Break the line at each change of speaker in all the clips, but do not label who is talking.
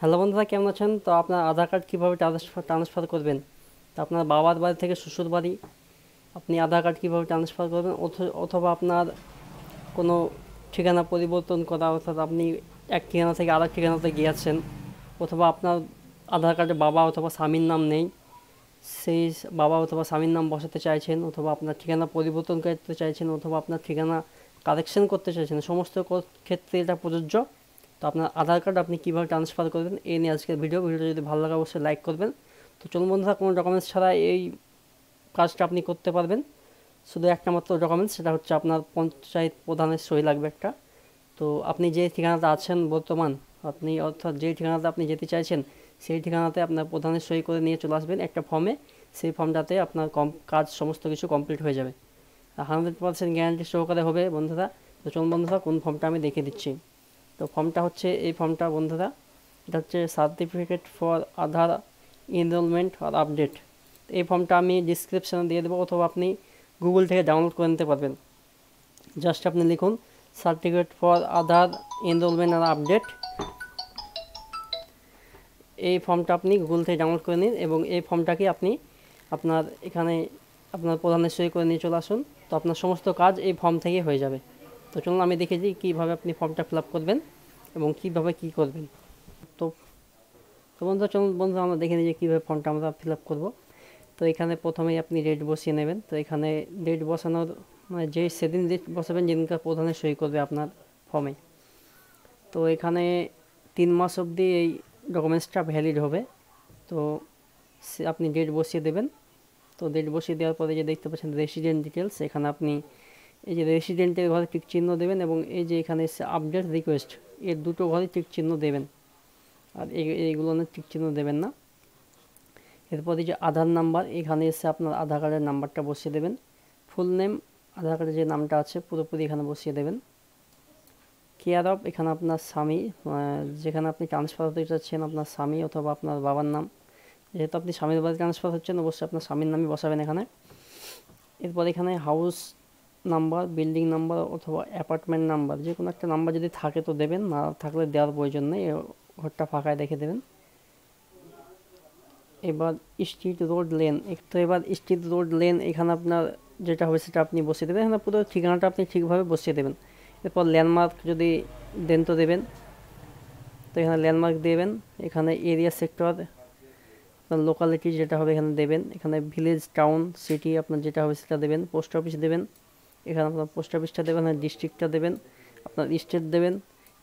Hello বন্ধুরা, কেমন আছেন? তো আপনার আধার কার্ড কীভাবে ট্রান্সফার করবেন? তো আপনার বাবার বাড়ি থেকে শ্বশুর বাড়ি আপনি আধার কার্ড কীভাবে ট্রান্সফার করবেন, অথবা আপনার কোনো ঠিকানা পরিবর্তন করা, অর্থাৎ আপনি এক ঠিকানা থেকে আরেক ঠিকানাতে গিয়েছেন, অথবা আপনার আধার কার্ডে বাবা অথবা স্বামীর নাম নেই, সেই বাবা অথবা স্বামীর নাম বসাতে চাইছেন, অথবা আপনার ঠিকানা পরিবর্তন করতে চাইছেন, অথবা আপনার ঠিকানা কারেকশন করতে চাইছেন, সমস্ত ক্ষেত্রে এটা প্রযোজ্য। তো আপনার আধার কার্ড আপনি কীভাবে ট্রান্সফার করবেন এই নিয়ে আজকের ভিডিওটা যদি ভালো লাগে অবশ্যই লাইক করবেন। তো চলুন বন্ধুরা, কোনো ডকুমেন্টস ছাড়া এই কাজটা আপনি করতে পারবেন। শুধু একটা মাত্র ডকুমেন্টস, সেটা হচ্ছে আপনার পঞ্চায়েত প্রধানের সই লাগবে একটা। তো আপনি যে ঠিকানাতে আছেন বর্তমান, আপনি অর্থাৎ যে ঠিকানাতে আপনি যেতে চাইছেন সেই ঠিকানাতে আপনার প্রধানের সই করে নিয়ে চলে আসবেন একটা ফর্মে। সেই ফর্মটাতে আপনার কাজ সমস্ত কিছু কমপ্লিট হয়ে যাবে, 100% গ্যারান্টি সহকারে হবে বন্ধুরা। তো চলুন বন্ধুরা, কোন ফর্মটা আমি দেখিয়ে দিচ্ছি। তো ফর্মটা হচ্ছে এই ফর্মটা বন্ধুরা, এটা হচ্ছে সার্টিফিকেট ফর আধার এনরোলমেন্ট আর আপডেট। এই ফর্মটা আমি ডিসক্রিপশানে দিয়ে দেবো, অথবা আপনি গুগল থেকে ডাউনলোড করে নিতে পারবেন। জাস্ট আপনি লিখুন সার্টিফিকেট ফর আধার এনরোলমেন্ট আর আপডেট। এই ফর্মটা আপনি গুগল থেকে ডাউনলোড করে নিন, এবং এই ফর্মটাকে আপনি আপনার এখানে আপনার প্রধানের সই করে নিয়ে চলে আসুন। তো আপনার সমস্ত কাজ এই ফর্ম থেকে হয়ে যাবে। তো চলুন আমি দেখে দিই কীভাবে আপনি ফর্মটা ফিল আপ করবেন এবং কীভাবে কী করবেন। তো তো বন্ধুরা, চলুন বন্ধুরা আমরা দেখে নিই যে কীভাবে ফর্মটা আমরা ফিল আপ করবো। তো এখানে প্রথমেই আপনি ডেট বসিয়ে নেবেন। তো এখানে ডেট বসানোর মানে যে সেদিন ডেট বসাবেন যেদিনকার প্রধানের সই করবে আপনার ফর্মে। তো এখানে 3 মাস অবধি এই ডকুমেন্টসটা ভ্যালিড হবে। তো আপনি ডেট বসিয়ে দেবেন। তো ডেট বসিয়ে দেওয়ার পরে যে দেখতে পাচ্ছেন রেসিডেন্ট ডিটেলস, এখানে আপনি এই যে রেসিডেন্টের ঘরে টিক চিহ্ন দেবেন, এবং এই যে এখানে আপডেট রিকোয়েস্ট, এর দুটো ঘরে টিক চিহ্ন দেবেন, আর এইগুলো টিক চিহ্ন দেবেন না। এরপরে যে আধার নাম্বার, এখানে এসে আপনার আধার কার্ডের নাম্বারটা বসিয়ে দেবেন। ফুল নেম, আধার কার্ডে যে নামটা আছে পুরোপুরি এখানে বসিয়ে দেবেন। কেয়ার অফ, এখানে আপনার স্বামী, যেখানে আপনি ট্রান্সফার হতে চাচ্ছেন আপনার স্বামী অথবা আপনার বাবার নাম। যেহেতু আপনি স্বামীর বাড়ি ট্রান্সফার হচ্ছেন, অবশ্যই আপনার স্বামীর নামই বসাবেন এখানে। এরপর এখানে হাউস নাম্বার, বিল্ডিং নাম্বার অথবা অ্যাপার্টমেন্ট নাম্বার, যে কোনো একটা নাম্বার যদি থাকে তো দেবেন, না থাকলে দেওয়ার প্রয়োজন নেই, ঘরটা ফাঁকায় রেখে দেবেন। এবার স্ট্রিট রোড লেন, তো এবার স্ট্রিট রোড লেন এখানে আপনার যেটা হবে সেটা আপনি বসিয়ে দেবেন। এখানে পুরো ঠিকানাটা আপনি ঠিকভাবে বসিয়ে দেবেন। এরপর ল্যান্ডমার্ক যদি দেন তো দেবেন। তো এখানে ল্যান্ডমার্ক দেবেন। এখানে এরিয়া সেক্টর, আপনার লোকালিটি যেটা হবে এখানে দেবেন। এখানে ভিলেজ, টাউন, সিটি আপনার যেটা হবে সেটা দেবেন। পোস্ট অফিস দেবেন, এখানে আপনার পোস্ট অফিসটা দেবেন। এখানে ডিস্ট্রিক্টটা দেবেন, আপনার স্টেট দেবেন।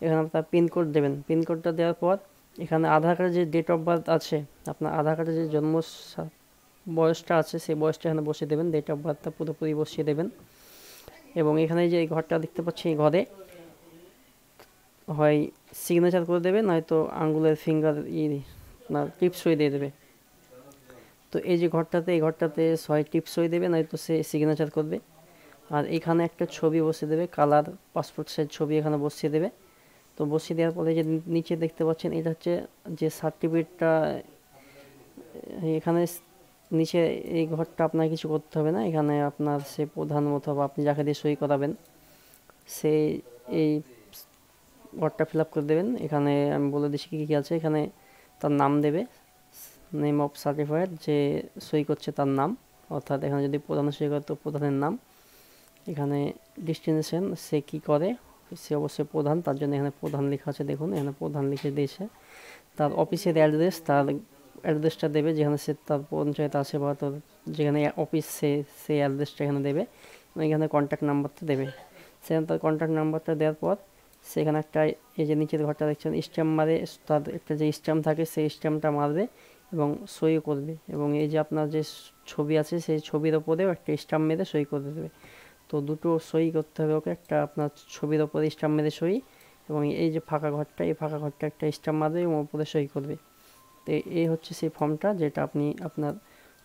এখানে আপনার পিনকোড দেবেন। পিনকোডটা দেওয়ার পর এখানে আধার কার্ডের যে ডেট অফ বার্থ আছে, আপনার আধার কার্ডের যে জন্ম বয়সটা আছে সেই বয়সটা এখানে বসিয়ে দেবেন। ডেট অফ বার্থটা পুরোপুরি বসিয়ে দেবেন। এবং এখানে যে এই ঘরটা দেখতে পাচ্ছি, এই ঘরে হয় সিগনেচার করে দেবে, নয়তো আঙ্গুলের ফিঙ্গার আপনার টিপস সই দিয়ে দেবে। তো এই যে ঘরটাতে, এই ঘরটাতে হয় টিপস সই দেবে, নয়তো সে সিগনেচার করবে। আর এখানে একটা ছবি বসিয়ে দেবে, কালার পাসপোর্ট সাইজ ছবি এখানে বসিয়ে দেবে। তো বসিয়ে দেওয়ার পরে যে নিচে দেখতে পাচ্ছেন, এটা হচ্ছে যে সার্টিফিকেটটা, এখানে নিচে এই ঘরটা আপনার কিছু করতে হবে না। এখানে আপনার সে প্রধান অথবা আপনি যাকে দিয়ে সই করাবেন সে এই ঘরটা ফিল আপ করে দেবেন। এখানে আমি বলে দিচ্ছি কী কী আছে। এখানে তার নাম দেবে, নেম অফ সার্টিফাইড, যে সই করছে তার নাম, অর্থাৎ এখানে যদি প্রধানের সই করে তো প্রধানের নাম। এখানে ডেস্টিনেশন, সে কী করে, সে অবশ্যই প্রধান, তার জন্য এখানে প্রধান লেখা আছে, দেখুন এখানে প্রধান লিখে দিয়েছে। তার অফিসের অ্যাড্রেস, তার অ্যাড্রেসটা দেবে যেখানে সে তার পঞ্চায়েত আছে বা তোর যেখানে অফিস সেই অ্যাড্রেসটা এখানে দেবে। এবং এখানে কন্ট্যাক্ট নাম্বারটা দেবে। সেখানে তার কন্ট্যাক্ট নাম্বারটা দেওয়ার পর সেখানে একটা, এই যে নিচের ঘরটা দেখছেন স্ট্যাম্প মারে, তার একটা যে স্ট্যাম্প থাকে সেই স্ট্যাম্পটা মারবে এবং সই করবে। এবং এই যে আপনার যে ছবি আছে সেই ছবির ওপরেও একটা স্ট্যাম্প মেরে সই করে দেবে। তো দুটো সই করতে হবে ওকে, একটা আপনার ছবির ওপরে স্ট্যাম্প মেরে সই, এবং এই যে ফাঁকা ঘরটা, এই ফাঁকা ঘরটা একটা স্ট্যাম্প মারবে এবং ওপরে সই করবে। তো এই হচ্ছে সেই ফর্মটা, যেটা আপনি আপনার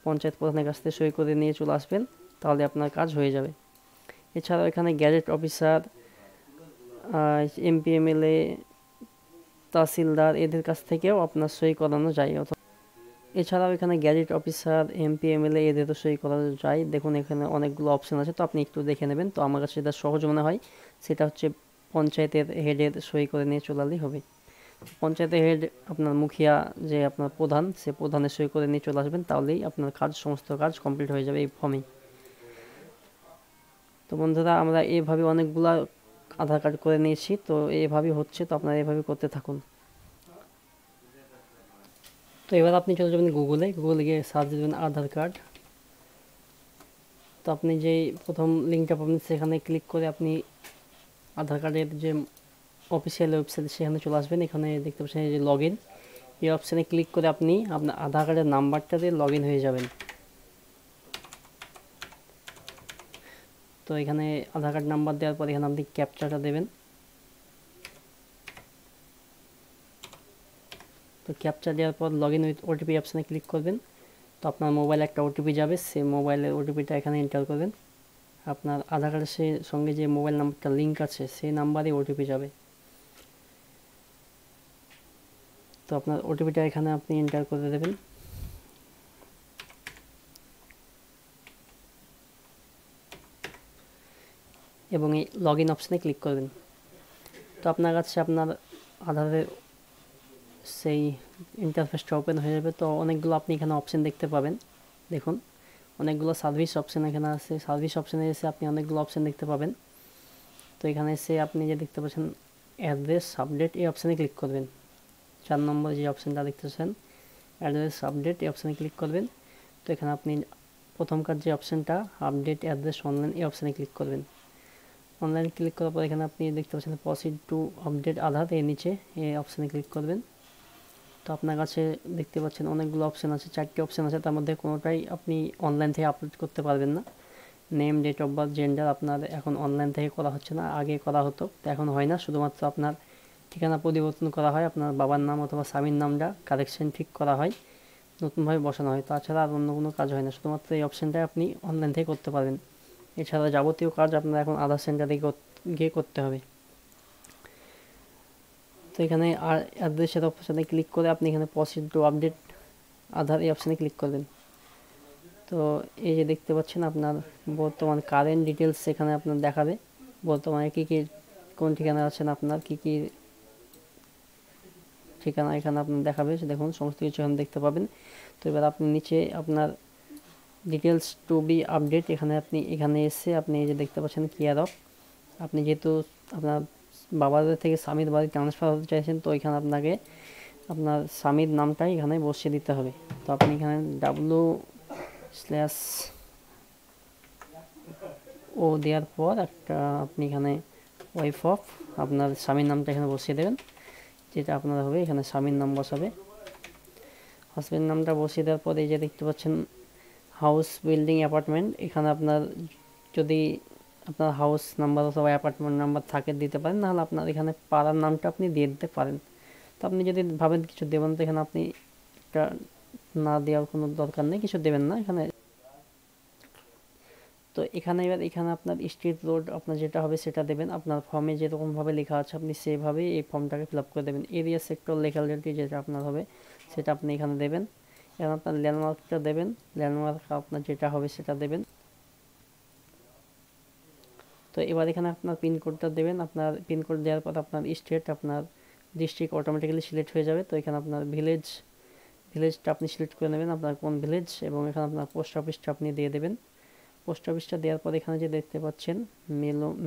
পঞ্চায়েত প্রধানের কাছ থেকে সই করে নিয়ে চলে আসবেন, তাহলে আপনার কাজ হয়ে যাবে। এছাড়াও এখানে গ্যাজেট অফিসার, এমপি, এমএলএ, তহসিলদার এদের কাছ থেকেও আপনার সই করানো যায়। এছাড়াও এখানে গ্যাজেট অফিসার, এমপি, এমএলএ এদেরও সই করা যায়। দেখুন এখানে অনেকগুলো অপশান আছে, তো আপনি একটু দেখে নেবেন। তো আমার কাছে যেটা সহজ মনে হয় সেটা হচ্ছে পঞ্চায়েতের হেডের সই করে নিয়ে চলালেই হবে। পঞ্চায়েতের হেড আপনার মুখিয়া যে আপনার প্রধান, সে প্রধানের সই করে নিয়ে চলে আসবেন, তাহলেই আপনার কাজ সমস্ত কাজ কমপ্লিট হয়ে যাবে এই ফর্মেই। তো বন্ধুরা আমরা এইভাবে অনেকগুলা আধার কার্ড করে নিয়েছি, তো এইভাবেই হচ্ছে, তো আপনারা এইভাবে করতে থাকুন। তো এবার আপনি চলে যাবেন গুগলে গিয়ে সার্চ দেবেন আধার কার্ড। তো আপনি যেই প্রথম লিঙ্কটা পাবেন সেখানে ক্লিক করে আপনি আধার কার্ডের যে অফিসিয়াল ওয়েবসাইট সেখানে চলে আসবেন। এখানে দেখতে পাচ্ছেন এই যে লগ ইন, এই অপশানে ক্লিক করে আপনি আপনার আধার কার্ডের নাম্বারটা দিয়ে লগ ইন হয়ে যাবেন। তো এখানে আধার কার্ড নাম্বার দেওয়ার পর এখানে আপনি ক্যাপচাটা দেবেন। তো ক্যাপচা দেওয়ার পর লগ ইন উইথ ওটিপি অপশানে ক্লিক করবেন। তো আপনার মোবাইলে একটা ওটিপি যাবে, সেই মোবাইলের ওটিপিটা এখানে এন্টার করবেন। আপনার আধার কার্ডের সঙ্গে যে মোবাইল নাম্বারটা লিঙ্ক আছে সেই নাম্বারে ওটিপি যাবে। তো আপনার ওটিপিটা এখানে আপনি এন্টার করে দেবেন। এবং এই লগ ইন অপশানে ক্লিক করবেন। তো আপনার কাছে আপনার আধারের সেই ইন্টারফেসটা ওপেন হয়ে যাবে। তো অনেকগুলো আপনি এখানে অপশান দেখতে পাবেন, দেখুন অনেকগুলো সার্ভিস অপশান এখানে আছে। সার্ভিস অপশানে এসে আপনি অনেকগুলো অপশান দেখতে পাবেন। তো এখানে এসে আপনি যে দেখতে পাচ্ছেন অ্যাড্রেস আপডেট, এই অপশানে ক্লিক করবেন। 4 নম্বর যে অপশানটা দেখতেছেন অ্যাড্রেস আপডেট, এই অপশানে ক্লিক করবেন। তো এখানে আপনি প্রথমকার যে অপশানটা আপডেট অ্যাড্রেস অনলাইন, এই অপশানে ক্লিক করবেন। অনলাইন ক্লিক করার পর এখানে আপনি দেখতে পাচ্ছেন প্রসিড টু আপডেট আধার, এর নিচে এই অপশানে ক্লিক করবেন। তো আপনার কাছে দেখতে পাচ্ছেন অনেকগুলো অপশান আছে, 4টি অপশান আছে, তার মধ্যে কোনোটাই আপনি অনলাইন থেকে আপলোড করতে পারবেন না। Name, date of birth, gender আপনার এখন অনলাইন থেকে করা হচ্ছে না, আগে করা হতো, তো এখন হয় না। শুধুমাত্র আপনার ঠিকানা পরিবর্তন করা হয়, আপনার বাবার নাম অথবা স্বামীর নামটা কারেকশন ঠিক করা হয়, নতুনভাবে বসানো হয়, তাছাড়া আর অন্য কোনো কাজ হয় না। শুধুমাত্র এই অপশানটাই আপনি অনলাইন থেকে করতে পারবেন। এছাড়া যাবতীয় কাজ আপনার এখন আধার সেন্টারে গিয়ে করতে হবে। তো এখানে আর অ্যাড্রেসের অপশানে ক্লিক করে আপনি এখানে প্রসিড টু আপডেট আধার, এই অপশানে ক্লিক করবেন। তো এই যে দেখতে পাচ্ছেন আপনার বর্তমান কারেন্ট ডিটেলস এখানে আপনার দেখাবে, বর্তমানে কী কী কোন ঠিকানা আছেন, আপনার কী কী ঠিকানা এখানে আপনার দেখাবে, দেখুন সমস্ত কিছু এখানে দেখতে পাবেন। তো এবার আপনি নিচে আপনার ডিটেলস টু বি আপডেট, এখানে এসে আপনি এই যে দেখতে পাচ্ছেন কেয়ার অফ, আপনি যেহেতু আপনার বাবার থেকে স্বামীর বাড়ি ট্রান্সফার হতে চাইছেন, তো এখানে আপনাকে আপনার স্বামীর নামটাই এখানে বসিয়ে দিতে হবে। তো আপনি এখানে ও দেওয়ার পর একটা আপনি এখানে ওয়াইফ অফ আপনার স্বামীর নামটা এখানে বসিয়ে দেবেন, যেটা আপনার হবে এখানে স্বামীর নাম বসাবে। হাজবেন্ড নামটা বসিয়ে দেওয়ার পরে এই যে দেখতে পাচ্ছেন হাউস, বিল্ডিং, অ্যাপার্টমেন্ট, এখানে আপনার যদি আপনার হাউস নাম্বার অথবা অ্যাপার্টমেন্ট নাম্বার থাকে দিতে পারেন, নাহলে আপনার এখানে পাড়ার নামটা আপনি দিয়ে দিতে পারেন। তো আপনি যদি ভাবেন কিছু দেবেন, তো এখানে আপনি এটা না দেওয়ার কোনো দরকার নেই, কিছু দেবেন না এখানে। তো এখানে আপনার স্ট্রিট, রোড আপনার যেটা হবে সেটা দেবেন, আপনার ফর্মে যেরকমভাবে লেখা আছে আপনি সেভাবেই এই ফর্মটাকে ফিল আপ করে দেবেন। এরিয়া, সেক্টর, লোকালিটি যেটা আপনার হবে সেটা আপনি এখানে দেবেন। এখানে আপনার ল্যান্ডমার্কটা দেবেন, ল্যান্ডমার্ক আপনার যেটা হবে সেটা দেবেন। তো এবার এখানে আপনার পিনকোডটা দেবেন, আপনার পিনকোড দেওয়ার পর আপনার স্টেট, আপনার ডিস্ট্রিক্ট অটোমেটিক্যালি সিলেক্ট হয়ে যাবে। তো এখানে আপনার ভিলেজটা আপনি সিলেক্ট করে নেবেন, আপনার কোন ভিলেজ, এবং এখানে আপনার পোস্ট অফিসটা আপনি দিয়ে দেবেন। পোস্ট অফিসটা দেওয়ার পর এখানে যে দেখতে পাচ্ছেন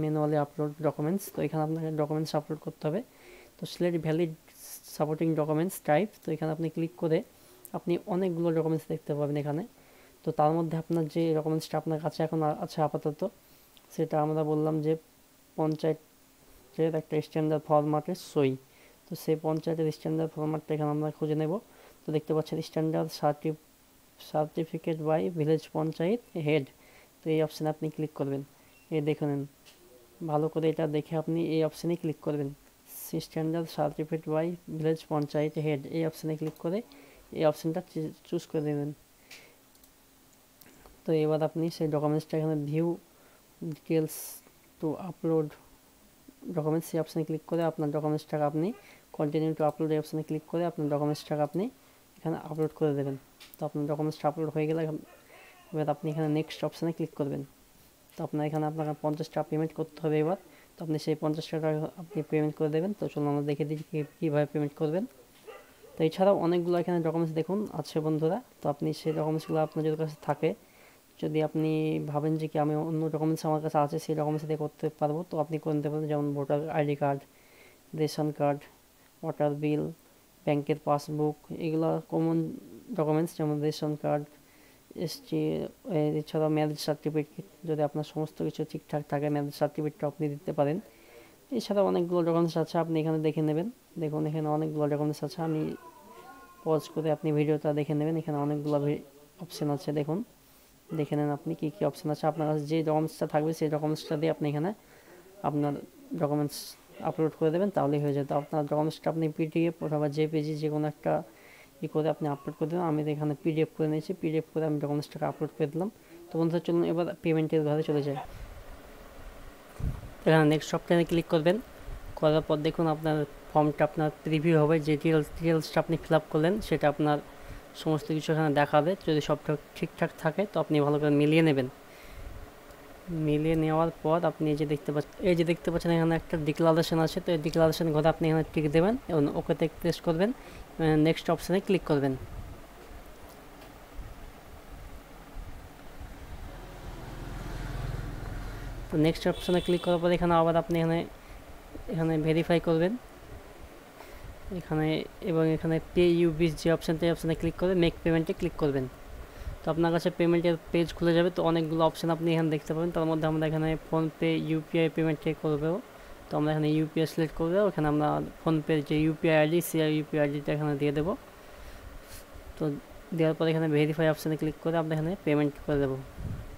ম্যানুয়ালি আপলোড ডকুমেন্টস, তো এখানে আপনাকে ডকুমেন্টস আপলোড করতে হবে। তো select valid supporting documents type, তো এখানে আপনি ক্লিক করে আপনি অনেকগুলো ডকুমেন্টস দেখতে পাবেন এখানে। তো তার মধ্যে আপনার যে ডকুমেন্টসটা আপনার কাছে এখন আছে আপাতত, সেটা আমরা বললাম যে পঞ্চায়েতের একটা স্ট্যান্ডার্ড ফরম্যাটের সই। তো সেই পঞ্চায়েতের স্ট্যান্ডার্ড ফরম্যাটটা এখানে আমরা খুঁজে নেব। তো দেখতে পাচ্ছেন standard certificate by village panchayat head, তো এই অপশানে আপনি ক্লিক করবেন। এই দেখে নিন ভালো করে, এটা দেখে আপনি এই অপশানে ক্লিক করবেন, standard certificate by village panchayat head, এই অপশানে ক্লিক করে এই অপশানটা চুজ করে দেবেন। তো এবার আপনি সেই ডকুমেন্টসটা এখানে view details two upload documents, এই অপশানে ক্লিক করে আপনার ডকুমেন্টসটাকে আপনি কন্টিনিউ টু আপলোড, এই অপশানে ক্লিক করে আপনার ডকুমেন্টসটাকে আপনি এখানে আপলোড করে দেবেন। তো আপনার ডকুমেন্টসটা আপলোড হয়ে গেলে এবার আপনি এখানে নেক্সট অপশানে ক্লিক করবেন। তো আপনার এখানে আপনাকে 50 টাকা পেমেন্ট করতে হবে এবার। তো তো আপনি সেই 50 টাকা আপনি পেমেন্ট করে দেবেন। তো চলুন আমরা দেখে দিই কীভাবে পেমেন্ট করবেন। তো এছাড়াও অনেকগুলো এখানে ডকুমেন্টস দেখুন আছে বন্ধুরা। তো আপনি সেই ডকুমেন্টসগুলো আপনার যদি কাছে থাকে, যদি আপনি ভাবেন যে কি আমি অন্য ডকুমেন্টস আমার কাছে আছে সেই ডকুমেন্টস দিয়ে করতে পারবো, তো আপনি করে নিতে পারেন। যেমন voter ID card, ration card, water বিল, ব্যাংকের পাসবুক, এগুলো কমন ডকুমেন্টস। যেমন রেশন কার্ড, এসটি, এছাড়া ম্যারেজ সার্টিফিকেট, যদি আপনার সমস্ত কিছু ঠিকঠাক থাকে ম্যারেজ সার্টিফিকেটটা আপনি দিতে পারেন। এছাড়া অনেকগুলো ডকুমেন্টস আছে, আপনি এখানে দেখে নেবেন। দেখুন এখানে অনেকগুলো ডকুমেন্টস আছে, আমি পজ করে আপনি ভিডিওটা দেখে নেবেন। এখানে অনেকগুলো অপশান আছে, দেখুন দেখে নেন আপনি কী কী অপশান আছে। আপনার কাছে যে ডকুমেন্টসটা থাকবে সেই ডকুমেন্টসটা দিয়ে আপনি এখানে আপনার ডকুমেন্টস আপলোড করে দেবেন, তাহলেই হয়ে যেত। আপনার ডকুমেন্টসটা আপনি পিডিএফ অথবা জেপিজি যে কোনো একটা করে আপনি আপলোড করে দেবেন। আমি এখানে পিডিএফ করে নিয়েছি, পিডিএফ করে আমি ডকুমেন্টসটাকে আপলোড করে দিলাম। তো বন্ধুরা চলুন এবার পেমেন্টের ঘরে চলে যায়। এখানে নেক্সট অপশানে ক্লিক করবেন। করার পর দেখুন আপনার ফর্মটা আপনার প্রিভিউ হবে, যে ডিটেলসটা আপনি ফিল আপ করলেন সেটা আপনার সমস্ত কিছু এখানে দেখাবে। যদি সব ঠিকঠাক থাকে তো আপনি ভালো করে মিলিয়ে নেবেন। মিলিয়ে নেওয়ার পর আপনি এই যে দেখতে পাচ্ছেন এখানে একটা ডিক্লারেশন আছে। তো এই ডিক্লারেশন ঘরে আপনি এখানে টিক দেবেন এবং ওকেতে প্রেস করবেন, নেক্সট অপশানে ক্লিক করবেন। তো নেক্সট অপশানে ক্লিক করার পর এখানে আবার আপনি এখানে ভেরিফাই করবেন এখানে, এবং এখানে পে ইউবিস যে অপশানটা, এই অপশানে ক্লিক করে মেক পেমেন্টে ক্লিক করবেন। তো আপনার কাছে পেমেন্টের পেজ খুলে যাবে। তো অনেকগুলো অপশান আপনি এখানে দেখতে পাবেন, তার মধ্যে আমরা এখানে ফোনপে ইউপিআই পেমেন্টে করবো। তো আমরা এখানে ইউপিআই সিলেক্ট করবো, এখানে আমরা ফোনপে যে ইউপিআই আইডি সেই ইউপিআই আইডিটা এখানে দিয়ে দেবো। তো দেওয়ার পর এখানে ভেরিফাই অপশানে ক্লিক করে আমরা এখানে পেমেন্ট করে দেবো।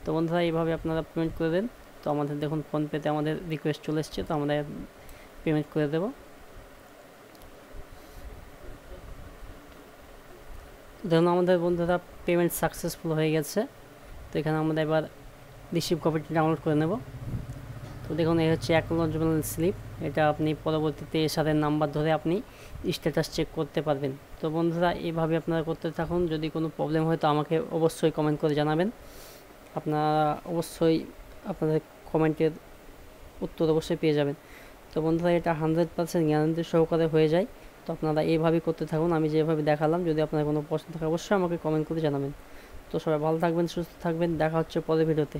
তো বন্ধুরা এইভাবে আপনারা পেমেন্ট করে দেন। তো আমাদের দেখুন ফোনপেতে আমাদের রিকোয়েস্ট চলে এসছে, তো আমরা পেমেন্ট করে দেবো। ধরুন আমাদের বন্ধুরা পেমেন্ট সাকসেসফুল হয়ে গেছে। তো এখানে আমরা এবার রিসিভ কপিটি ডাউনলোড করে নেব। তো দেখুন এই হচ্ছে অ্যাকনোলেজমেন্ট স্লিপ, এটা আপনি পরবর্তীতে এর সাথে নাম্বার ধরে আপনি স্ট্যাটাস চেক করতে পারবেন। তো বন্ধুরা এইভাবে আপনারা করতে থাকুন। যদি কোনো প্রবলেম হয় তো আমাকে অবশ্যই কমেন্ট করে জানাবেন। আপনারা অবশ্যই আপনাদের কমেন্টের উত্তর অবশ্যই পেয়ে যাবেন। তো বন্ধুরা এটা 100% গ্যারান্টি সহকারে হয়ে যায়। তো আপনারা এইভাবেই করতে থাকুন, আমি যেভাবে দেখালাম। যদি আপনার কোনো প্রশ্ন থাকে অবশ্যই আমাকে কমেন্ট করে জানাবেন। তো সবাই ভালো থাকবেন, সুস্থ থাকবেন, দেখা হচ্ছে পরের ভিডিওতে।